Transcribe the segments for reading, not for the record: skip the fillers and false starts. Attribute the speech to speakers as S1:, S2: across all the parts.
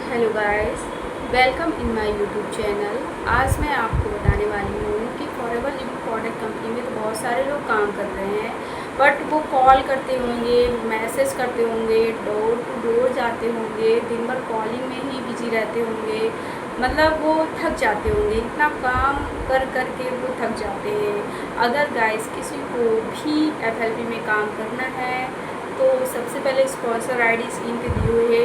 S1: Hello guys, welcome in my YouTube channel. आज मैं आपको बताने वाली हूँ कि फॉरएवर लिविंग प्रोडक्ट कंपनी में तो बहुत सारे लोग काम कर रहे हैं, बट वो कॉल करते होंगे, मैसेज करते होंगे, डोर टू डोर जाते होंगे, दिन भर कॉलिंग में ही बिजी रहते होंगे। मतलब वो थक जाते होंगे, इतना काम कर कर के वो थक जाते हैं। अगर गाइस किसी को भी एफएलपी में काम करना है तो सबसे पहले स्पॉन्सर आईडी स्क्रीन पे दी हुई है,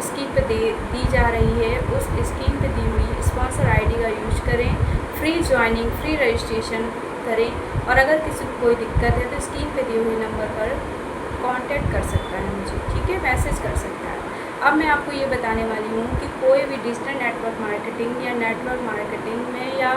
S1: स्कीम पे दी जा रही है। उस स्कीम पे दी हुई स्पॉन्सर आईडी का यूज करें, फ्री ज्वाइनिंग, फ्री रजिस्ट्रेशन करें। और अगर किसी को कोई दिक्कत है तो स्कीम पे दिए हुए नंबर पर कांटेक्ट कर सकता है मुझे, ठीक है, मैसेज कर सकता है। अब मैं आपको ये बताने वाली हूँ कि कोई भी डिजिटल नेटवर्क मार्केटिंग या नेटवर्क मार्केटिंग में या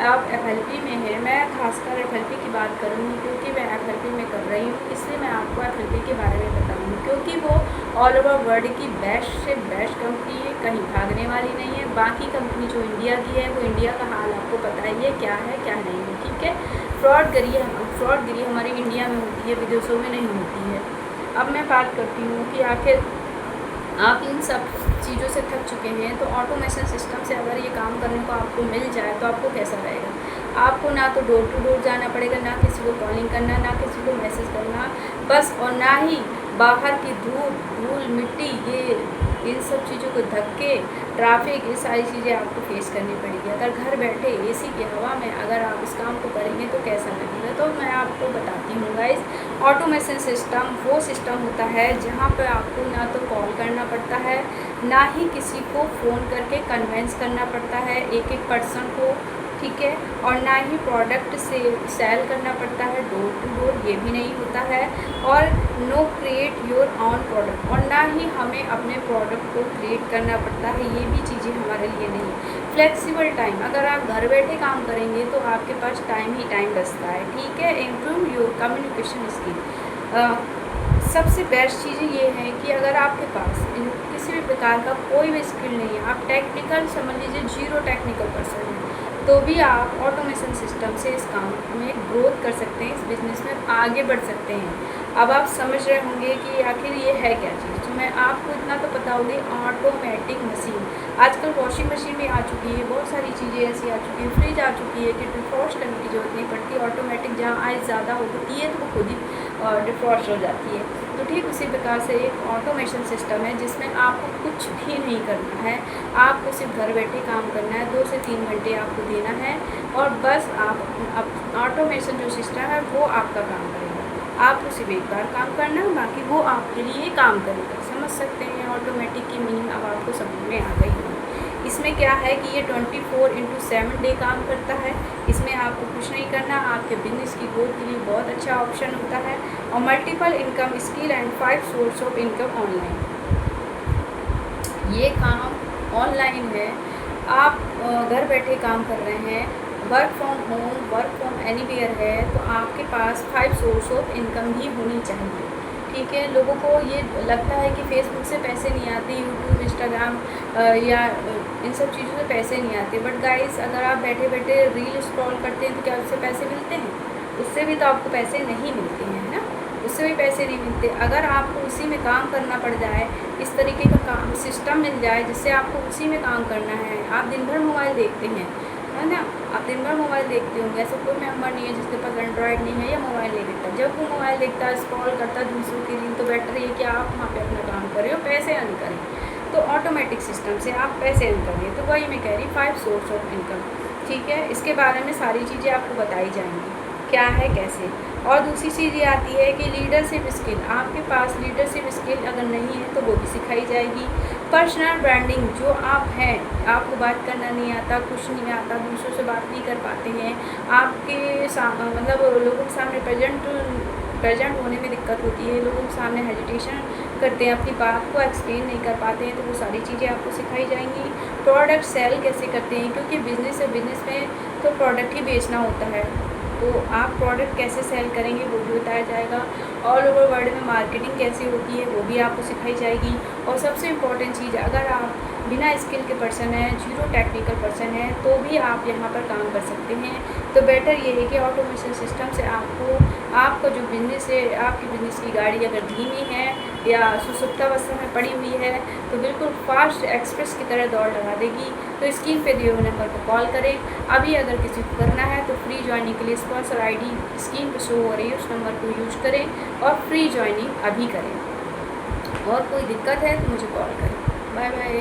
S1: आप एफएलपी में है, मैं खासकर एफएलपी की बात करूँगी क्योंकि मैं एफएलपी में कर रही हूँ, इसलिए मैं आपको एफएलपी के बारे में बताऊँगी क्योंकि वो ऑल ओवर वर्ल्ड की बेस्ट से बेस्ट कंपनी है, कहीं भागने वाली नहीं है। बाकी कंपनी जो इंडिया की है वो इंडिया का हाल आपको पता ही है क्या है क्या नहीं है, ठीक है। फ्रॉडगिरी हमारे इंडिया में होती है, विदेशों में नहीं होती है। अब मैं बात करती हूँ कि आखिर आप इन सब चीज़ों से थक चुके हैं तो ऑटोमेशन सिस्टम से अगर ये काम करने को आपको मिल जाए तो आपको कैसा रहेगा। आपको ना तो डोर टू डोर जाना पड़ेगा, ना किसी को कॉलिंग करना, ना किसी को मैसेज करना, बस, और ना ही बाहर की धूप, धूल, मिट्टी, ये इन सब चीज़ों को धक्के, ट्रैफिक, ये सारी चीज़ें आपको फेस करनी पड़ेगी। अगर घर बैठे एसी की हवा में अगर आप इस काम को करेंगे तो कैसा लगेगा, तो मैं आपको बताती हूँ गाइस। ऑटोमेशन सिस्टम वो सिस्टम होता है जहाँ पर आपको ना तो कॉल करना पड़ता है, ना ही किसी को फ़ोन करके कन्वेंस करना पड़ता है एक एक पर्सन को, ठीक है, और ना ही प्रोडक्ट से सेल करना पड़ता है डोर टू डोर, ये भी नहीं होता है। और no create your on product, और ना ही हमें अपने प्रोडक्ट को क्रिएट करना पड़ता है, ये भी चीज़ें हमारे लिए नहीं। फ्लेक्सिबल टाइम, अगर आप घर बैठे काम करेंगे तो आपके पास टाइम ही टाइम बचता है, ठीक है। इम्प्रूव योर कम्युनिकेशन स्किल, सबसे बेस्ट चीज़ें ये है कि अगर आपके पास किसी भी प्रकार का कोई भी स्किल नहीं है, आप टेक्निकल समझ लीजिए जीरो टेक्निकल पर्सन हैं, तो भी आप ऑटोमेशन सिस्टम से इस काम में ग्रोथ कर सकते हैं, इस बिज़नेस में आगे बढ़ सकते हैं। अब आप समझ रहे होंगे कि आखिर ये है क्या चीज़, तो मैं आपको इतना तो पता होगी, ऑटोमेटिक मशीन। आजकल वॉशिंग मशीन भी आ चुकी है, बहुत सारी चीज़ें ऐसी आ चुकी हैं, फ्रिज आ चुकी है कि डिफॉल्ट करने की जरूरत नहीं पड़ती, ऑटोमेटिक जहाँ आइस ज़्यादा होती है तो वो खुद ही डिफॉल्ट हो जाती है। तो ठीक उसी प्रकार से एक ऑटोमेशन सिस्टम है जिसमें आपको कुछ भी नहीं करना है, आपको सिर्फ घर बैठे काम करना है, 2 से 3 घंटे आपको देना है और बस आप ऑटोमेशन जो सिस्टम है वो आपका काम करेगा। आपको सिर्फ एक बार काम करना है, बाकी वो आपके लिए काम करेगा। समझ सकते हैं ऑटोमेटिक की मीनिंग, अब आपको समझ में आ गई है। इसमें क्या है कि ये 24/7 डे काम करता है, इसमें आपको कुछ नहीं करना, आपके बिजनेस की ग्रोथ के लिए बहुत अच्छा ऑप्शन होता है। और multiple income skill and 5 source of income online, ये काम ऑनलाइन है। आप घर बैठे काम कर रहे हैं, work from home, work from anywhere है, तो आपके पास 5 सोर्स ऑफ इनकम भी होनी चाहिए, ठीक है। लोगों को ये लगता है कि फेसबुक से पैसे नहीं आते, यूट्यूब, इंस्टाग्राम या इन सब चीज़ों से पैसे नहीं आते, बट गाइस अगर आप बैठे बैठे रील स्क्रॉल करते हैं तो क्या उससे पैसे मिलते हैं? उससे भी तो आपको पैसे नहीं मिलते हैं, है ना, उससे भी पैसे नहीं मिलते। अगर आपको उसी में काम करना पड़ जाए, इस तरीके का काम सिस्टम मिल जाए जिससे आपको उसी में काम करना है। आप दिन भर मोबाइल देखते हैं, है ना, आप दिन भर मोबाइल देखते होंगे, ऐसा कोई मेम्बर नहीं है जिसके पास एंड्रॉयड नहीं है या मोबाइल नहीं देखता। जब वो मोबाइल देखता है, स्क्रॉल करता है दूसरों की रील, तो बेटर है कि आप वहाँ पे अपना काम करें और पैसे अर्न करें। तो ऑटोमेटिक सिस्टम से आप पैसे अर्न करिए, तो वही मैं कह रही 5 सोर्स ऑफ इनकम, ठीक है। इसके बारे में सारी चीज़ें आपको बताई जाएंगी क्या है कैसे। और दूसरी चीज़ ये आती है कि लीडरशिप स्किल, आपके पास लीडरशिप स्किल अगर नहीं है तो वो भी सिखाई जाएगी। पर्सनल ब्रांडिंग, जो आप हैं, आपको बात करना नहीं आता, कुछ नहीं आता, दूसरों से बात नहीं कर पाते हैं, आपके मतलब लोगों के सामने प्रेजेंट होने में दिक्कत होती है, लोगों के सामने हेजिटेशन करते हैं, अपनी बात को एक्सप्लेन नहीं कर पाते हैं, तो वो सारी चीज़ें आपको सिखाई जाएंगी। प्रोडक्ट सेल कैसे करते हैं, क्योंकि बिज़नेस है, बिज़नेस में तो प्रोडक्ट ही बेचना होता है, तो आप प्रोडक्ट कैसे सेल करेंगे वो भी बताया जाएगा। ऑल ओवर वर्ल्ड में मार्केटिंग कैसे होती है वो भी आपको सिखाई जाएगी। और सबसे इम्पॉर्टेंट चीज़, अगर आप बिना स्किल के पर्सन है, जीरो टेक्निकल पर्सन है, तो भी आप यहाँ पर काम कर सकते हैं। तो बेटर ये है कि ऑटोमेशन सिस्टम से आपका जो बिज़नेस है, आपकी बिज़नेस की गाड़ी अगर धीमी है या सुसुप्तावस्था में पड़ी हुई है तो बिल्कुल फास्ट एक्सप्रेस की तरह दौड़ लगा देगी। तो स्क्रीन पे दिए हुए नंबर पर कॉल करें। अभी अगर किसी को करना है तो फ्री ज्वाइनिंग के लिए स्पॉन्सर आईडी स्क्रीन पर शो हो रही है, उस नंबर को यूज करें और फ्री ज्वाइनिंग अभी करें। और कोई दिक्कत है तो मुझे कॉल करें। Bye bye.